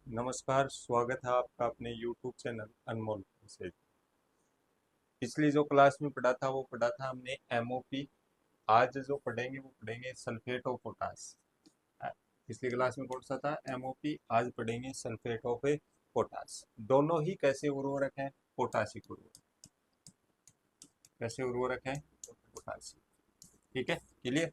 नमस्कार, स्वागत है आपका अपने YouTube चैनल अनमोल से। पिछली जो क्लास में पढ़ा था वो पढ़ा था हमने एमओपी। आज जो पढ़ेंगे वो पढ़ेंगे सल्फेट ऑफ पोटास। पिछली क्लास में कौन सा था? एमओपी। आज पढ़ेंगे सल्फेट ऑफ पोटास। दोनों ही कैसे उर्वरक हैं? पोटासिक उर्वरक। कैसे उर्वरक हैं? पोटासिक। ठीक है, क्लियर।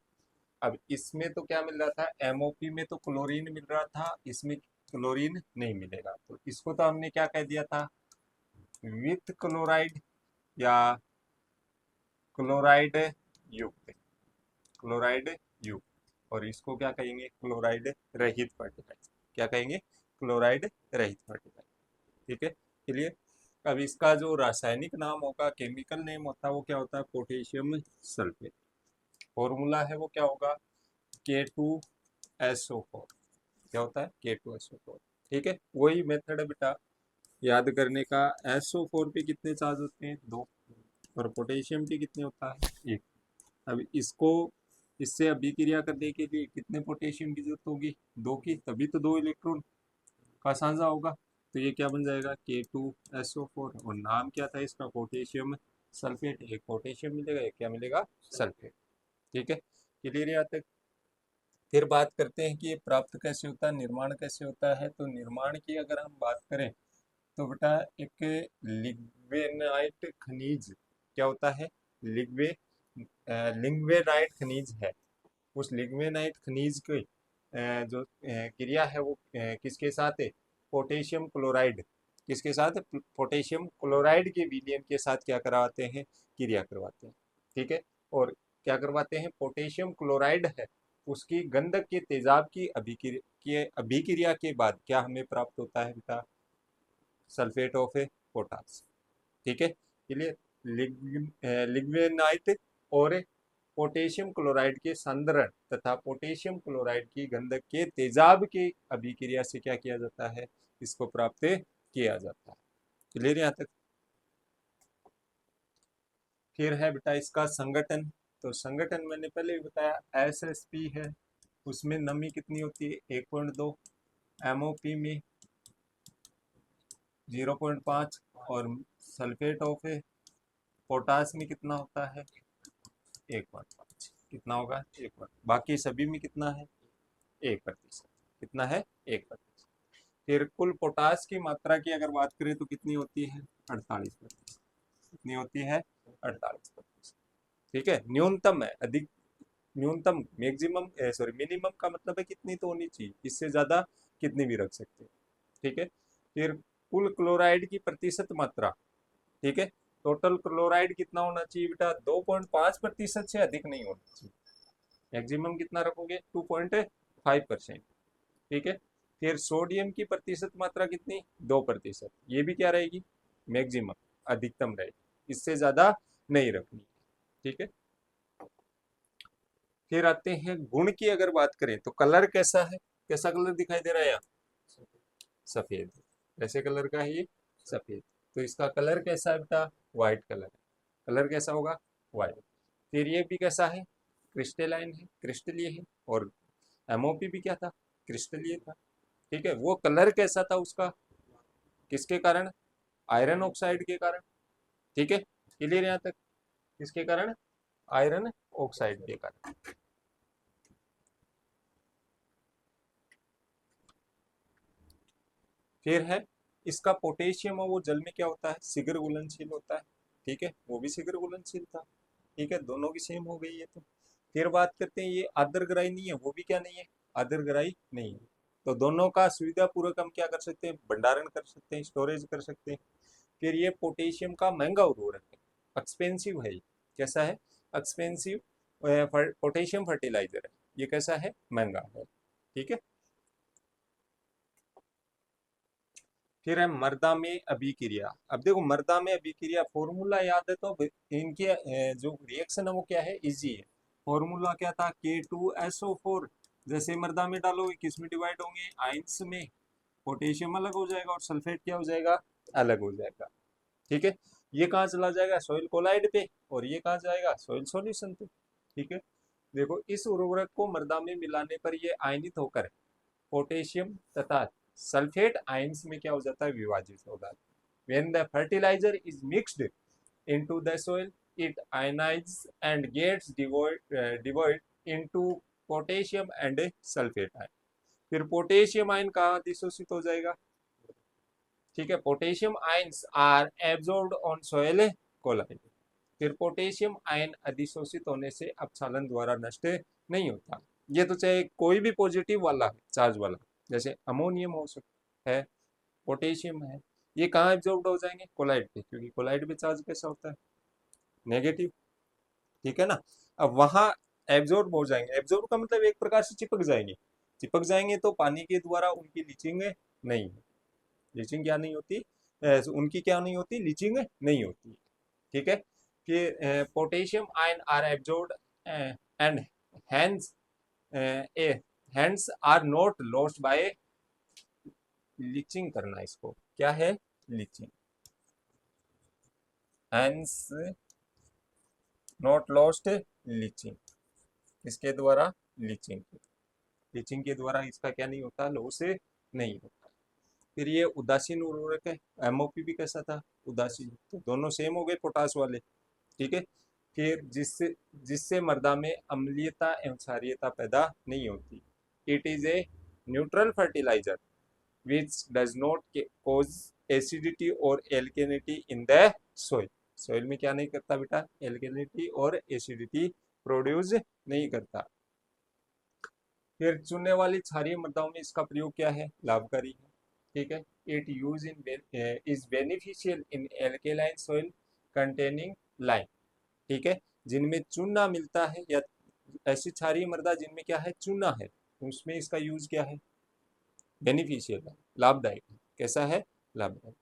अब इसमें तो क्या मिल रहा था? एमओपी में तो क्लोरीन मिल रहा था, इसमें क्लोरीन नहीं मिलेगा, तो इसको तो हमने क्या कह दिया था? विथ क्लोराइड या क्लोराइड युक्त। क्लोराइड युक्त। और इसको क्या कहेंगे? क्लोराइड रहित फर्टिलाइजर। क्या कहेंगे? क्लोराइड रहित फर्टिलाइजर। ठीक है, क्लियर। अब इसका जो रासायनिक नाम होगा, केमिकल नेम होता है, वो क्या होता है? Potassium sulphate. फॉर्मूला है वो क्या होगा? K2SO4। क्या होता है? K2SO4। ठीक है, वही मेथड है बेटा याद करने का। SO4 पे कितने चार्ज होते हैं? दो। और पोटेशियम पे कितने होता है? एक। अब इसको इससे अभिक्रिया करने के लिए कितने पोटेशियम की जरूरत होगी? दो की, तभी तो दो इलेक्ट्रॉन का साझा होगा। तो ये क्या बन जाएगा? K2SO4। और नाम क्या था इसका? Potassium sulphate. एक पोटेशियम मिलेगा, एक क्या मिलेगा? सल्फेट। ठीक है, क्लियर यहाँ तक। फिर बात करते हैं कि ये प्राप्त कैसे होता है, निर्माण कैसे होता है। तो निर्माण की अगर हम बात करें तो बेटा एक लिग्वेनाइट खनिज क्या होता है? लिग्वे लिग्वेनाइट खनिज है। उस लिग्वेनाइट खनिज की जो क्रिया है वो किसके साथ है? Potassium chloride. किसके साथ? पोटेशियम क्लोराइड के विलयन के साथ क्या करवाते हैं? क्रिया करवाते हैं। ठीक है, और क्या करवाते हैं? पोटेशियम क्लोराइड है, उसकी गंधक के तेजाब की अभिक्रिया के बाद क्या हमें प्राप्त होता है बेटा? Sulphate of potash. ठीक है, क्लियर। लिग्वेनाइट और पोटेशियम क्लोराइड के संदरण तथा पोटेशियम क्लोराइड की गंधक के तेजाब की अभिक्रिया से क्या किया जाता है? इसको प्राप्त किया जाता है। क्लियर यहाँ तक। फिर है बेटा इसका संगठन। तो संगठन मैंने पहले ही बताया, SSP है, उसमें नमी कितनी होती है? 1.2। MOP में 0.5। और सल्फेट ऑफ पोटास में कितना होता है? 1.5। कितना होगा? 1। बाकी सभी में कितना है? 1%। कितना है? 1%। फिर कुल पोटास की मात्रा की अगर बात करें तो कितनी होती है? 48%। कितनी होती है? 48%। ठीक है, न्यूनतम है। अधिक न्यूनतम मैक्सिमम सॉरी मिनिमम का मतलब है कितनी तो होनी चाहिए, इससे ज्यादा कितनी भी रख सकते हैं। ठीक है, फिर कुल क्लोराइड की प्रतिशत मात्रा। ठीक है, टोटल क्लोराइड कितना होना चाहिए बेटा? 2.5% से अधिक नहीं होना चाहिए। मैक्सिमम कितना रखोगे? 2.5%। ठीक है, फिर सोडियम की प्रतिशत मात्रा कितनी? 2%। ये भी क्या रहेगी? मैक्सिमम, अधिकतम रहेगी, इससे ज्यादा नहीं रखनी। ठीक है, फिर आते हैं गुण की अगर बात करें तो कलर कैसा है? कैसा कलर दिखाई दे रहा है यहाँ? सफेद। कैसे कलर का है ये? सफेद। तो इसका कलर कैसा है बेटा? व्हाइट कलर है। कलर कैसा होगा? व्हाइट। फिर ये भी कैसा है? क्रिस्टलाइन है, क्रिस्टलीय है। और एमओपी भी क्या था? क्रिस्टलीय था। ठीक है, वो कलर कैसा था उसका? किसके कारण? आयरन ऑक्साइड के कारण। ठीक है, क्लियर यहाँ तक। किसके कारण? आयरन ऑक्साइड के कारण। फिर है इसका पोटेशियम, और वो जल में क्या होता है? शीघ्र घुलनशील होता है। ठीक है, वो भी शीघ्र घुलनशील था। ठीक है, दोनों की सेम हो गई है। तो फिर बात करते हैं ये आर्द्रग्राही नहीं है, वो भी क्या नहीं है? आर्द्रग्राही नहीं है। तो दोनों का सुविधा पूर्वक हम क्या कर सकते हैं? भंडारण कर सकते हैं, स्टोरेज कर सकते हैं। फिर ये पोटेशियम का महंगा उर्वरक है, एक्सपेंसिव है ये। कैसा है? एक्सपेंसिव पोटेशियम फर्टिलाइजर है। ये कैसा है? महंगा है। ठीक है, फिर है मर्दा में अभिक्रिया। अब देखो मर्दा में अभिक्रिया फॉर्मूला याद है तो इनके जो रिएक्शन है वो क्या है? इजी है। फॉर्मूला क्या था? K2SO4। जैसे मर्दा में डालोगे किस में डिवाइड होंगे? आइंस में। पोटेशियम अलग हो जाएगा और सल्फेट क्या हो जाएगा? अलग हो जाएगा। ठीक है, ये कहाँ चला जाएगा? सॉइल कोलाइड पे। और ये कहाँ जाएगा? सॉइल सॉल्यूशन पे। ठीक है, देखो इस उर्वरक को मृदा में मिलाने पर ये आयनित होकर पोटेशियम तथा सल्फेट आयंस में क्या हो जाता है, विभाजित हो जाता है। When the fertiliser is mixed into the soil it ionise and gets divide into potassium and sulphate ion. फिर पोटेशियम आयन कहाँ अधिशोषित हो जाएगा, ठीक है, potassium ions are absorbed on soil colloid. फिर पोटेशियम आयन अधिशोषित होने से अपक्षालन द्वारा नष्ट नहीं होता। ये तो चाहे कोई भी पॉजिटिव वाला चार्ज वाला, जैसे अमोनियम हो सकता है, पोटेशियम है, ये कहाँ एब्जॉर्ब हो जाएंगे, कोलाइड पे, क्योंकि कोलाइड पे चार्ज कैसा होता है, नेगेटिव, ठीक है ना। अब वहां एब्जॉर्ब हो जाएंगे, एब्जॉर्ब का मतलब एक प्रकार से चिपक जाएंगे, चिपक जाएंगे तो पानी के द्वारा उनकी लीचिंग नहीं, लीचिंग क्या नहीं होती, उनकी क्या नहीं होती, लीचिंग नहीं होती, ठीक है। कि potassium ion are absorbed and hence hence are not lost by leaching करना, इसको क्या है, leaching, hence not lost leaching, इसके द्वारा लीचिंग, लीचिंग के द्वारा इसका क्या नहीं होता, लॉस नहीं होता। फिर ये उदासीन उर्वरक है, एमओपी भी कैसा था, उदासीन, तो दोनों सेम हो गए पोटास वाले, ठीक है। फिर जिससे जिससे मृदा में अम्लीयता एवं क्षारीयता पैदा नहीं होती। It is a neutral fertiliser which does not cause acidity और alkalinity in the soil. Soil में क्या नहीं करता बेटा, एल्केनिटी और एसिडिटी प्रोड्यूस नहीं करता। फिर चुनने वाली क्षारीय मृदाओं में इसका प्रयोग क्या है, लाभकारी है, ठीक है। It use in is beneficial in alkaline soil containing lime, ठीक है, जिनमें चूना मिलता है या ऐसी क्षारीय मृदा जिनमें क्या है, चूना है, उसमें इसका यूज क्या है, बेनिफिशियल है, लाभदायक है, कैसा है, लाभदायक।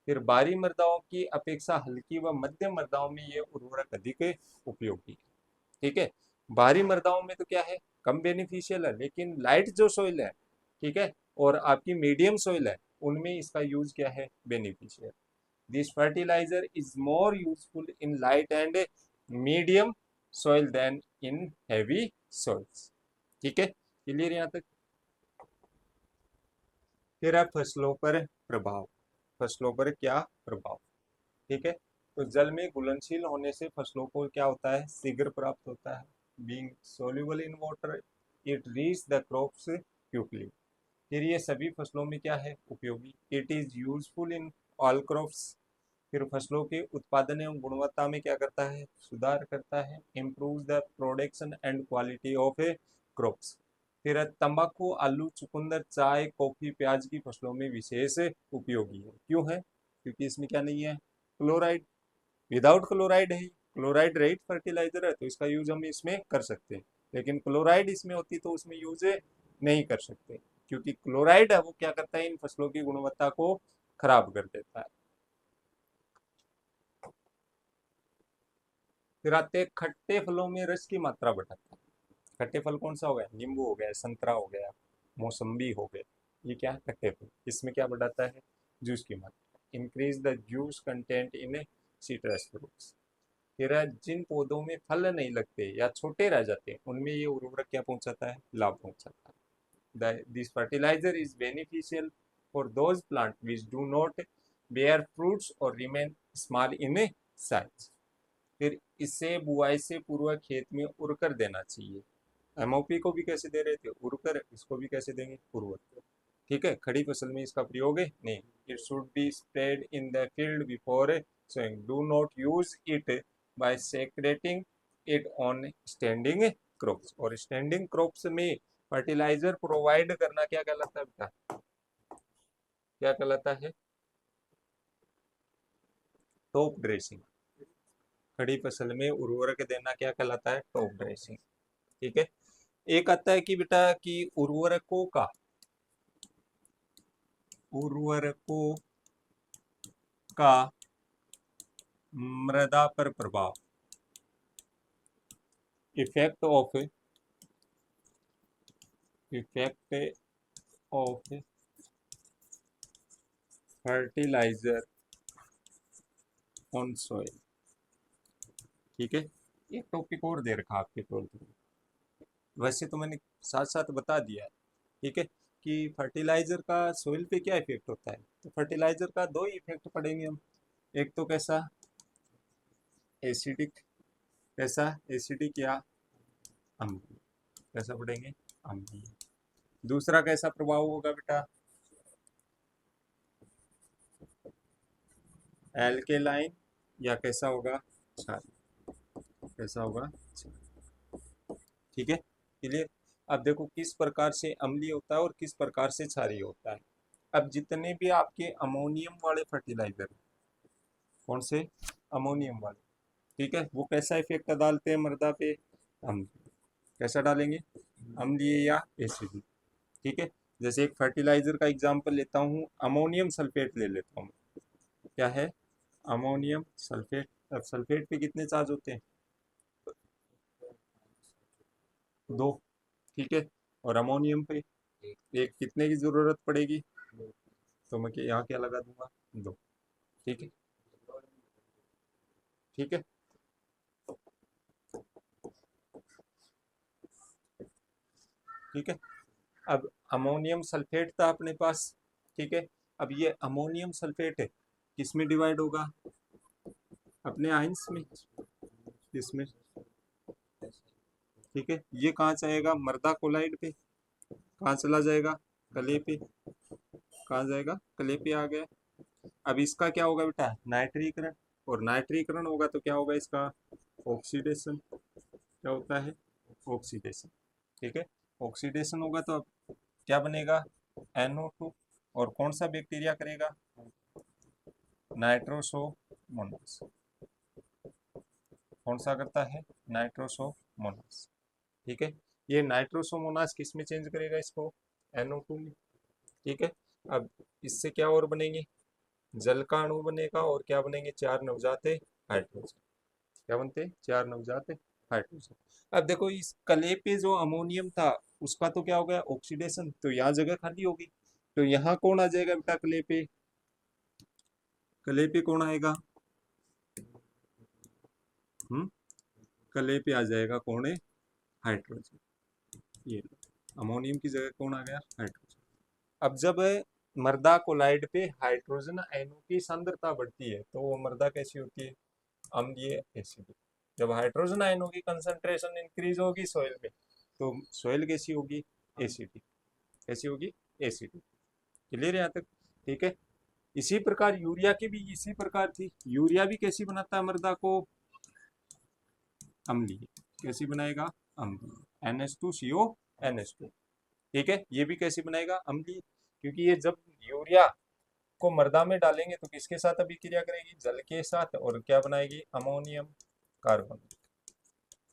फिर बाहरी मृदाओं की अपेक्षा हल्की व मध्यम मृदाओं में ये उर्वरक अधिक उपयोगी है, ठीक है। बाहरी मृदाओं में तो क्या है, कम बेनिफिशियल है, लेकिन लाइट जो सोइल है, ठीक है, और आपकी मीडियम सोइल है, उनमें इसका यूज क्या है, beneficial. This fertiliser is more useful in light and medium soil than in heavy soils, ठीक है, क्लियर यहाँ तक। फिर है फसलों पर प्रभाव, फसलों पर क्या प्रभाव, ठीक है। तो जल में घुलनशील होने से फसलों को क्या होता है, शीघ्र प्राप्त होता है, being soluble in water it reach the crops quickly. फिर ये सभी फसलों में क्या है, उपयोगी, it is useful in all crops. फिर फसलों के उत्पादन एवं गुणवत्ता में क्या करता है, सुधार करता है, improve the production and quality of A crops. फिर तंबाकू, आलू, चुकंदर, चाय, कॉफी, प्याज की फसलों में विशेष उपयोगी है, क्यों है, क्योंकि इसमें क्या नहीं है, क्लोराइड, विदाउट क्लोराइड है, क्लोराइड रहित फर्टिलाइजर है, तो इसका यूज हम इसमें कर सकते हैं, लेकिन क्लोराइड इसमें होती तो उसमें यूज नहीं कर सकते, क्योंकि क्लोराइड है वो क्या करता है, इन फसलों की गुणवत्ता को खराब कर देता है। फिर आते हैं खट्टे फलों में रस की मात्रा बढ़ाता है। खट्टे फल कौन सा हो गया, नींबू हो गया, संतरा हो गया, मौसम्बी हो गए, ये क्या है, खट्टे फल, इसमें क्या बढ़ाता है, जूस की मात्रा, increase the juice content in citrus fruits. फिर जिन पौधों में फल नहीं लगते या छोटे रह जाते उनमें ये उर्वरक क्या पहुंचाता है, लाभ पहुंचाता है। This fertiliser is beneficial for those plant which do not bear fruits और रिमेन स्मॉल इन साइज। फिर इसे बुआई से पूर्व खेत में उरकर देना चाहिए। एमओपी को भी कैसे दे रहे थे, उरकर, इसको भी कैसे देंगे, उर्वरक, ठीक है। खड़ी फसल में इसका प्रयोग है नहीं। It should be spread in the field before sowing, do not use it by secreting it on standing crops. और स्टैंडिंग क्रॉप्स में फर्टिलाइजर प्रोवाइड करना क्या कहलाता है बेटा, क्या कहलाता है, टॉप ड्रेसिंग। खड़ी फसल में उर्वरक देना क्या कहलाता है, टॉप ड्रेसिंग, ठीक है। एक आता है कि बेटा कि उर्वरकों का मृदा पर प्रभाव, effect of fertiliser on soil, ठीक है। एक टॉपिक और दे रखा आपके 12th में, वैसे तो मैंने साथ साथ बता दिया है, ठीक है, कि फर्टिलाइजर का सोइल पे क्या इफेक्ट होता है। तो फर्टिलाइजर का दो ही इफेक्ट पड़ेंगे हम, एक तो कैसा एसिडिक, कैसा एसिडिक या अम्लीय, कैसा पढ़ेंगे अम्लीय। दूसरा कैसा प्रभाव होगा बेटा, एल्केलाइन या कैसा होगा क्षारीय, कैसा होगा क्षारीय। ठीक है, क्लियर। अब देखो किस प्रकार से अम्लीय होता है और किस प्रकार से क्षारीय होता है। अब जितने भी आपके अमोनियम वाले फर्टिलाइजर, कौन से अमोनियम वाले, ठीक है, वो कैसा इफेक्ट डालते हैं मृदा पे, अम्लीय। कैसा डालेंगे, अम्लीय या एसिडिक। ठीक है, जैसे एक फर्टिलाइजर का एग्जांपल लेता हूँ, अमोनियम सल्फेट ले लेता हूँ। क्या है, अमोनियम सल्फेट। अब सल्फेट पे कितने चार्ज होते हैं, दो। ठीक है, और अमोनियम पे एक, कितने की जरूरत पड़ेगी, तो मैं यहाँ क्या लगा दूंगा, दो। ठीक है, ठीक है, ठीक है। अब अमोनियम सल्फेट था अपने पास, ठीक है। अब ये अमोनियम सल्फेट है, किस में डिवाइड होगा, अपने आयंस में, इसमें। ठीक है, ये कहाँ जाएगा, मृदा कोलाइड पे, कहाँ चला जाएगा, कले पे, कहाँ जाएगा, कले पे आ गया। अब इसका क्या होगा बेटा, नाइट्रीकरण, और नाइट्रीकरण होगा तो क्या होगा इसका, ऑक्सीडेशन। क्या होता है, ऑक्सीडेशन। ठीक है, ऑक्सीडेशन होगा तो अब क्या बनेगा, NO2। और कौन सा बैक्टीरिया करेगा, नाइट्रोसोमोनास। कौन सा करता है, नाइट्रोसोमोनास। ठीक है, ये नाइट्रोसोमोनास किस में चेंज करेगा इसको, NO2 में। ठीक है, अब इससे क्या और बनेंगे, जल का अणु बनेगा, और क्या बनेंगे, चार नवजाते हाइड्रोजन। क्या बनते, चार नवजाते हाइड्रोजन। अब देखो इस कले पे जो अमोनियम था उसका तो क्या हो गया, ऑक्सीडेशन, तो यहाँ जगह खाली होगी, तो यहाँ कौन आ जाएगा बेटा, कले पे, कले पे कौन आएगा, कले पे आ जाएगा कौन है, हाइड्रोजन। ये अमोनियम की जगह कौन आ गया, हाइड्रोजन। अब जब मृदा कोलाइड पे हाइड्रोजन आयनों की सांद्रता बढ़ती है तो वो मृदा कैसी होती है, अम्लीय एसिडिक। जब हाइड्रोजन आयनों की कंसंट्रेशन इंक्रीज होगी सोइल में तो सोइल कैसी होगी, एसिडिक। कैसी होगी, एसिडिक। क्लियर है यहाँ तक, ठीक है। इसी प्रकार यूरिया की भी इसी प्रकार थी, यूरिया भी कैसी बनाता है मृदा को, अम्लीय। कैसी बनाएगा, अम्लीय, NH2CO NH2। ठीक है, ये भी कैसी बनाएगा, अम्लीय, क्योंकि ये जब यूरिया को मृदा में डालेंगे तो किसके साथ अभिक्रिया करेगी, जल के साथ, और क्या बनाएगी, अमोनियम कार्बोनेट।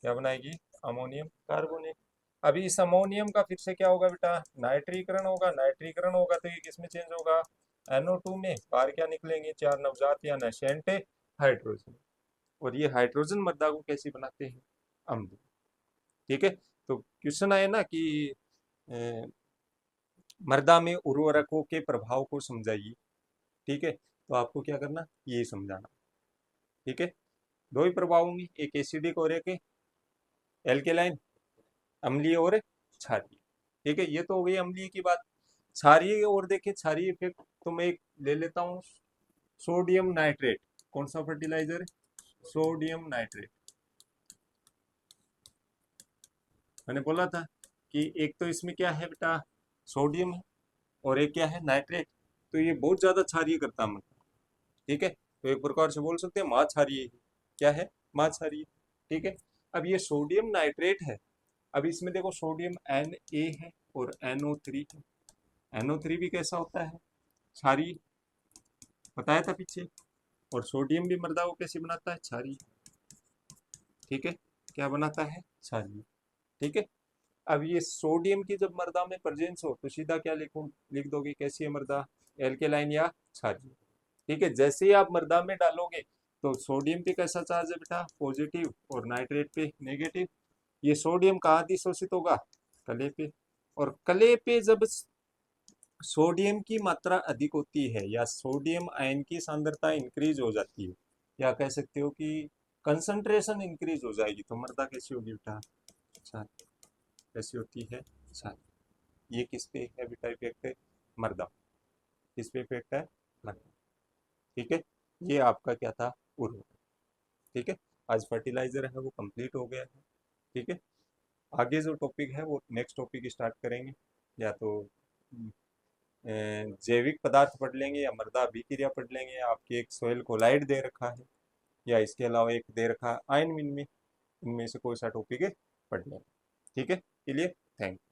क्या बनाएगी, अमोनियम कार्बोनेट। अभी इस अमोनियम का फिर से क्या होगा बेटा, नाइट्रीकरण होगा, नाइट्रीकरण होगा तो ये किसमें चेंज होगा, NO2 में। बाहर क्या निकलेंगे, चार नवजात या नशेंट हाइड्रोजन, और ये हाइड्रोजन मृदा को कैसी बनाते हैं, अम्ल। ठीक है, तो क्वेश्चन आए ना कि मृदा में उर्वरकों के प्रभाव को समझाइए। ठीक है, तो आपको क्या करना, ये समझाना। ठीक है, दो ही प्रभाव होंगे, एक एसिडिक और एक एल्केलाइन, अम्लीय और क्षारीय। ठीक है, ये तो हो गई अम्लीय की बात। क्षारीय और देखिए, क्षारीय इफेक्ट तो मैं एक ले लेता हूँ, सोडियम नाइट्रेट। कौन सा फर्टिलाइजर है, सोडियम नाइट्रेट। मैंने बोला था कि एक तो इसमें क्या है बेटा, सोडियम है, और एक क्या है, नाइट्रेट। तो ये बहुत ज्यादा क्षारीय करता है। ठीक है, तो एक प्रकार से बोल सकते हैं माँ क्षारीय। क्या है, माँ क्षारीय। ठीक है, अब ये सोडियम नाइट्रेट है। अब इसमें देखो सोडियम Na है और NO3 है। NO3 भी कैसा होता है, क्षारीय, बताया था पीछे। और सोडियम भी मृदा को कैसे बनाता है, क्षारीय। ठीक है, क्या बनाता है, क्षारीय। ठीक है, अब ये सोडियम की जब मृदा में प्रेजेंस हो तो सीधा क्या लिखूं, लिख दोगे कैसी है मृदा, एल्केलाइन या क्षारीय। ठीक है, जैसे ही आप मृदा में डालोगे तो सोडियम पे कैसा चार्ज है बेटा, पॉजिटिव, और नाइट्रेट पे नेगेटिव। ये सोडियम कहाँ अधिशोषित होगा, कले पे। और कले पे जब सोडियम की मात्रा अधिक होती है या सोडियम आयन की सांद्रता इंक्रीज हो जाती है, या कह सकते हो कि कंसंट्रेशन इंक्रीज हो जाएगी, तो मृदा कैसी होगी बेटा, क्षारीय। कैसी होती है, क्षारीय। ये किस पे है बेटा इफेक्ट? मृदा। किस पे इफेक्ट है? मृदा। ठीक है, ये आपका क्या था? उर्वरक। ठीक है, आज फर्टिलाइजर है वो कंप्लीट हो गया है। ठीक है, आगे जो टॉपिक है वो नेक्स्ट टॉपिक स्टार्ट करेंगे, या तो जैविक पदार्थ पढ़ लेंगे या मृदा अभिक्रिया पढ़ लेंगे, या आपकी एक सोयल कोलाइड दे रखा है, या इसके अलावा एक दे रखा है आयन विनिमय, इनमें से कोई सा टॉपिक है पढ़ लेंगे। ठीक है, चलिए, थैंक यू।